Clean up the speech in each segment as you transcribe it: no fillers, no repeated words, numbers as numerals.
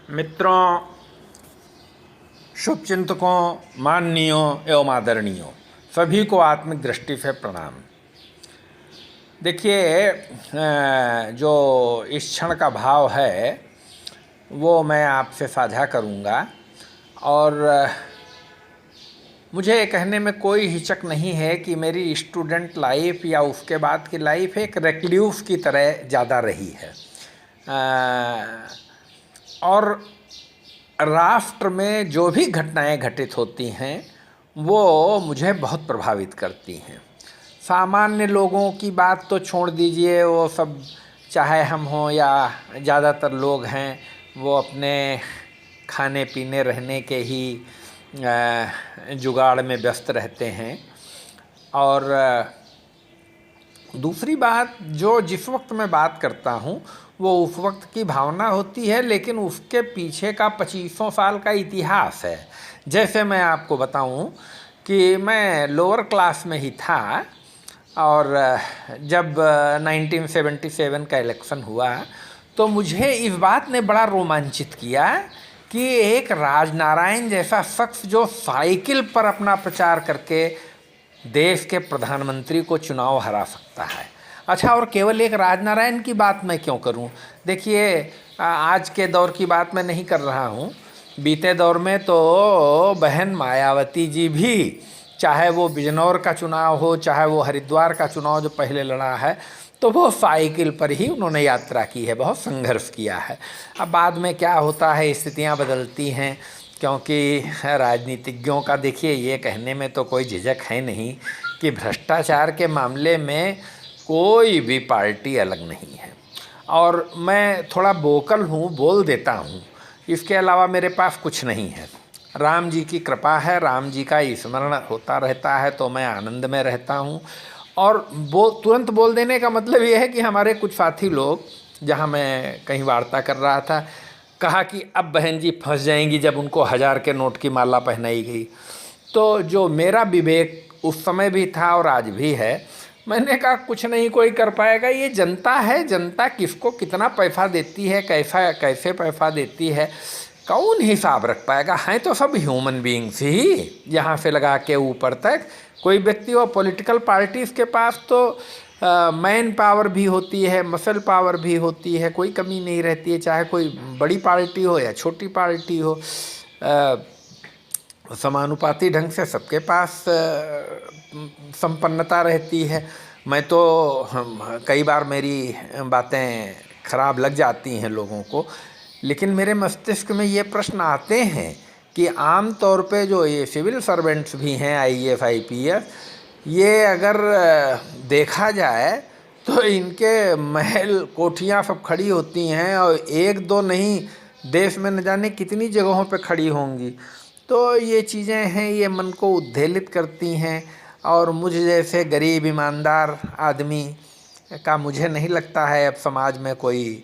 मित्रों, शुभचिंतकों, माननीयों एवं आदरणीयों, सभी को आत्मिक दृष्टि से प्रणाम। देखिए, जो इस क्षण का भाव है वो मैं आपसे साझा करूँगा और मुझे कहने में कोई हिचक नहीं है कि मेरी स्टूडेंट लाइफ या उसके बाद की लाइफ एक रेक्ल्यूस की तरह ज़्यादा रही है और राष्ट्र में जो भी घटनाएं घटित होती हैं वो मुझे बहुत प्रभावित करती हैं। सामान्य लोगों की बात तो छोड़ दीजिए, वो सब चाहे हम हों या ज़्यादातर लोग हैं वो अपने खाने पीने रहने के ही जुगाड़ में व्यस्त रहते हैं। और दूसरी बात, जो जिस वक्त मैं बात करता हूँ वो उस वक्त की भावना होती है, लेकिन उसके पीछे का 2500 साल का इतिहास है। जैसे मैं आपको बताऊं कि मैं लोअर क्लास में ही था और जब 1977 का इलेक्शन हुआ तो मुझे इस बात ने बड़ा रोमांचित किया कि एक राजनारायण जैसा शख्स जो साइकिल पर अपना प्रचार करके देश के प्रधानमंत्री को चुनाव हरा सकता है। अच्छा, और केवल एक राजनारायण की बात मैं क्यों करूं? देखिए, आज के दौर की बात मैं नहीं कर रहा हूं। बीते दौर में तो बहन मायावती जी भी, चाहे वो बिजनौर का चुनाव हो, चाहे वो हरिद्वार का चुनाव जो पहले लड़ा है, तो वो साइकिल पर ही उन्होंने यात्रा की है, बहुत संघर्ष किया है। अब बाद में क्या होता है, स्थितियाँ बदलती हैं, क्योंकि राजनीतिज्ञों का देखिए ये कहने में तो कोई झिझक है नहीं कि भ्रष्टाचार के मामले में कोई भी पार्टी अलग नहीं है। और मैं थोड़ा वोकल हूँ, बोल देता हूँ, इसके अलावा मेरे पास कुछ नहीं है। राम जी की कृपा है, राम जी का स्मरण होता रहता है तो मैं आनंद में रहता हूँ। और तुरंत बोल देने का मतलब ये है कि हमारे कुछ साथी लोग, जहाँ मैं कहीं वार्ता कर रहा था, कहा कि अब बहन जी फंस जाएंगी जब उनको 1000 के नोट की माला पहनाई गई। तो जो मेरा विवेक उस समय भी था और आज भी है, मैंने कहा कुछ नहीं कोई कर पाएगा, ये जनता है, जनता किसको कितना पैसा देती है, कैसे पैसा देती है, कौन हिसाब रख पाएगा। हैं तो सब ह्यूमन बीइंग्स ही, यहाँ से लगा के ऊपर तक। कोई व्यक्ति हो, पॉलिटिकल पार्टीज़ के पास तो मैन पावर भी होती है, मसल पावर भी होती है, कोई कमी नहीं रहती है, चाहे कोई बड़ी पार्टी हो या छोटी पार्टी हो, समानुपाती ढंग से सबके पास संपन्नता रहती है। मैं तो कई बार मेरी बातें खराब लग जाती हैं लोगों को, लेकिन मेरे मस्तिष्क में ये प्रश्न आते हैं कि आम तौर पे जो ये सिविल सर्वेंट्स भी हैं, आईएएस आईपीएस, ये अगर देखा जाए तो इनके महल कोठियाँ सब खड़ी होती हैं और एक दो नहीं, देश में न जाने कितनी जगहों पे खड़ी होंगी। तो ये चीज़ें हैं, ये मन को उद्वेलित करती हैं और मुझ जैसे गरीब ईमानदार आदमी का मुझे नहीं लगता है अब समाज में कोई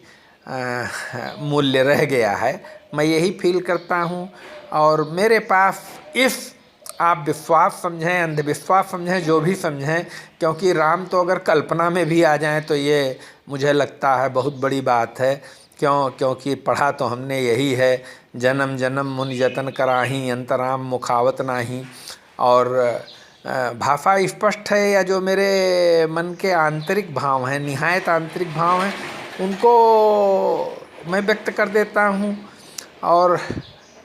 मूल्य रह गया है। मैं यही फील करता हूँ और मेरे पास इस, आप विश्वास समझें, अंधविश्वास समझें, जो भी समझें, क्योंकि राम तो अगर कल्पना में भी आ जाएं तो ये मुझे लगता है बहुत बड़ी बात है। क्योंकि पढ़ा तो हमने यही है, जन्म जन्म मुनि जतन कराही, अंतराम मुखावत नाही। और भाषा स्पष्ट है, या जो मेरे मन के आंतरिक भाव हैं, निहायत आंतरिक भाव हैं, उनको मैं व्यक्त कर देता हूँ। और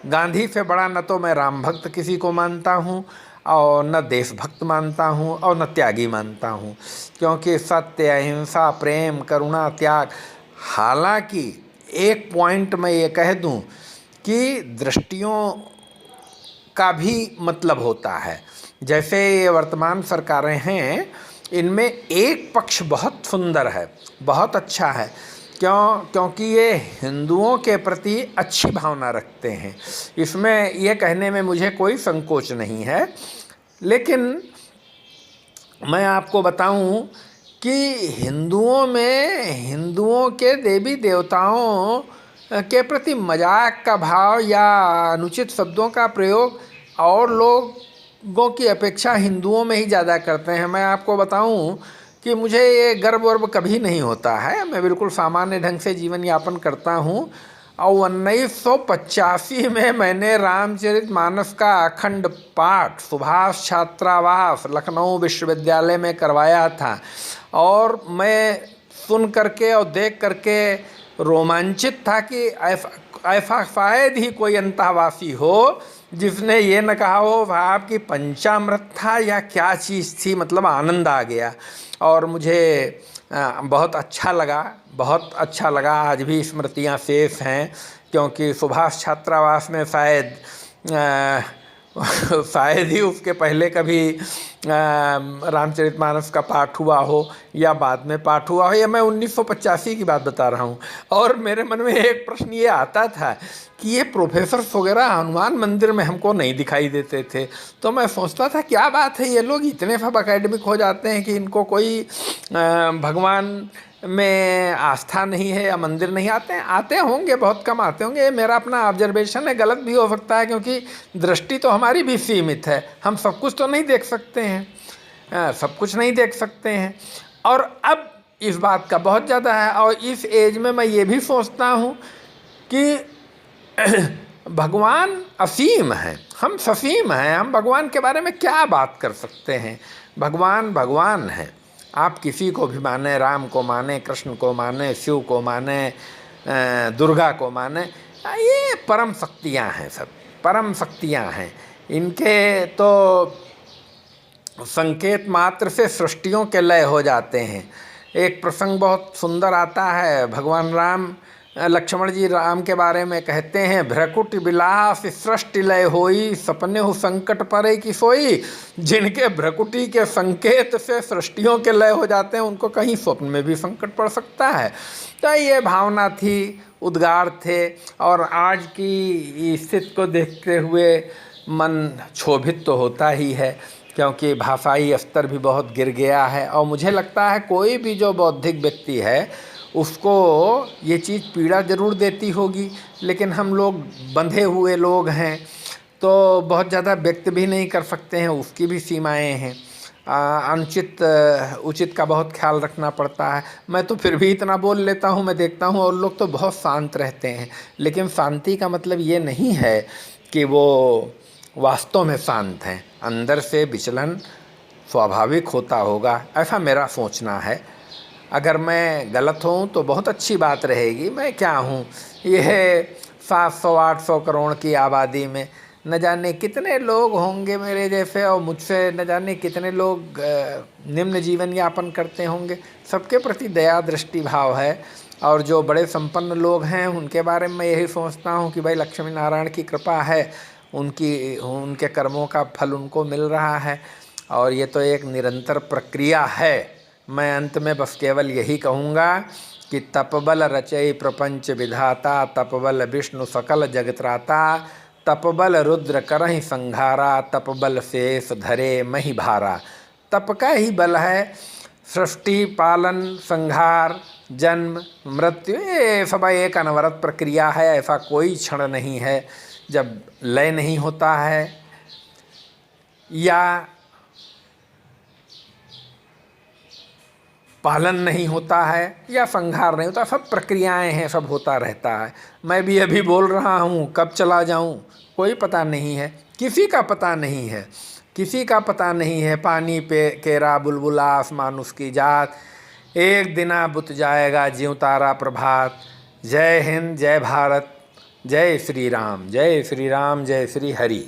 गांधी से बड़ा न तो मैं राम भक्त किसी को मानता हूँ और न देशभक्त मानता हूँ और न त्यागी मानता हूँ, क्योंकि सत्य, अहिंसा, प्रेम, करुणा, त्याग, हालांकि एक पॉइंट मैं ये कह दूँ कि दृष्टियों का भी मतलब होता है। जैसे ये वर्तमान सरकारें हैं, इनमें एक पक्ष बहुत सुंदर है, बहुत अच्छा है, क्योंकि ये हिंदुओं के प्रति अच्छी भावना रखते हैं। इसमें ये कहने में मुझे कोई संकोच नहीं है। लेकिन मैं आपको बताऊं कि हिंदुओं में, हिंदुओं के देवी देवताओं के प्रति मजाक का भाव या अनुचित शब्दों का प्रयोग और लोगों की अपेक्षा हिंदुओं में ही ज़्यादा करते हैं। मैं आपको बताऊं कि मुझे ये गर्व वर्व कभी नहीं होता है, मैं बिल्कुल सामान्य ढंग से जीवन यापन करता हूँ और 1985 में मैंने रामचरितमानस का अखंड पाठ सुभाष छात्रावास लखनऊ विश्वविद्यालय में करवाया था। और मैं सुन करके और देख करके रोमांचित था कि ऐसा शायद ही कोई अंतःवासी हो जिसने ये न कहा हो आपकी पंचामृत था या क्या चीज़ थी। मतलब आनंद आ गया और मुझे बहुत अच्छा लगा, बहुत अच्छा लगा। आज भी स्मृतियाँ शेष हैं, क्योंकि सुभाष छात्रावास में शायद ही उसके पहले कभी रामचरितमानस का पाठ हुआ हो या बाद में पाठ हुआ हो, या मैं 1985 की बात बता रहा हूँ। और मेरे मन में एक प्रश्न ये आता था कि ये प्रोफेसर वगैरह हनुमान मंदिर में हमको नहीं दिखाई देते थे। तो मैं सोचता था क्या बात है, ये लोग इतने सब अकेडमिक हो जाते हैं कि इनको कोई भगवान में आस्था नहीं है या मंदिर नहीं आते होंगे, बहुत कम आते होंगे। ये मेरा अपना ऑब्जर्वेशन है, गलत भी हो सकता है, क्योंकि दृष्टि तो हमारी भी सीमित है। हम सब कुछ तो नहीं देख सकते हैं, सब कुछ नहीं देख सकते हैं। और अब इस बात का बहुत ज़्यादा है। और इस एज में मैं ये भी सोचता हूँ कि भगवान असीम है, हम ससीम हैं। हम भगवान के बारे में क्या बात कर सकते हैं। भगवान भगवान है। आप किसी को भी माने, राम को माने, कृष्ण को माने, शिव को माने, दुर्गा को माने, ये परम शक्तियाँ हैं, सब परम शक्तियाँ हैं। इनके तो संकेत मात्र से सृष्टियों के लय हो जाते हैं। एक प्रसंग बहुत सुंदर आता है, भगवान राम लक्ष्मण जी राम के बारे में कहते हैं, भ्रकुट विलास सृष्टि लय होई, सपने हो संकट परे की सोई। जिनके भ्रकुटी के संकेत से सृष्टियों के लय हो जाते हैं, उनको कहीं स्वप्न में भी संकट पड़ सकता है। तो ये भावना थी, उद्गार थे। और आज की स्थिति को देखते हुए मन क्षोभित तो होता ही है, क्योंकि भाषाई स्तर भी बहुत गिर गया है। और मुझे लगता है कोई भी जो बौद्धिक व्यक्ति है उसको ये चीज़ पीड़ा ज़रूर देती होगी, लेकिन हम लोग बंधे हुए लोग हैं तो बहुत ज़्यादा व्यक्त भी नहीं कर सकते हैं, उसकी भी सीमाएं हैं। अनुचित उचित का बहुत ख्याल रखना पड़ता है। मैं तो फिर भी इतना बोल लेता हूँ, मैं देखता हूँ और लोग तो बहुत शांत रहते हैं। लेकिन शांति का मतलब ये नहीं है कि वो वास्तव में शांत हैं, अंदर से विचलन स्वाभाविक होता होगा, ऐसा मेरा सोचना है। अगर मैं गलत हूँ तो बहुत अच्छी बात रहेगी। मैं क्या हूँ, यह 700-800 करोड़ की आबादी में न जाने कितने लोग होंगे मेरे जैसे, और मुझसे न जाने कितने लोग निम्न जीवन यापन करते होंगे। सबके प्रति दया दृष्टि भाव है। और जो बड़े संपन्न लोग हैं उनके बारे में यही सोचता हूँ कि भाई लक्ष्मी नारायण की कृपा है, उनके कर्मों का फल उनको मिल रहा है। और ये तो एक निरंतर प्रक्रिया है। मैं अंत में बस केवल यही कहूँगा कि तपबल रचय प्रपंच विधाता, तपबल विष्णु सकल जगत्राता, तपबल रुद्र करहि संघारा, तपबल शेष धरे मही भारा। तप का ही बल है सृष्टि, पालन, संहार, जन्म, मृत्यु, ये सब एक अनवरत प्रक्रिया है। ऐसा कोई क्षण नहीं है जब लय नहीं होता है या पालन नहीं होता है या संहार नहीं होता। सब प्रक्रियाएं हैं, सब होता रहता है। मैं भी अभी बोल रहा हूँ, कब चला जाऊँ कोई पता नहीं है, किसी का पता नहीं है, किसी का पता नहीं है। पानी पे केरा बुलबुला आसमान उसकी जात, एक दिना बुत जाएगा ज्यों तारा प्रभात। जय हिंद, जय भारत, जय श्री राम, जय श्री राम, जय श्री हरि।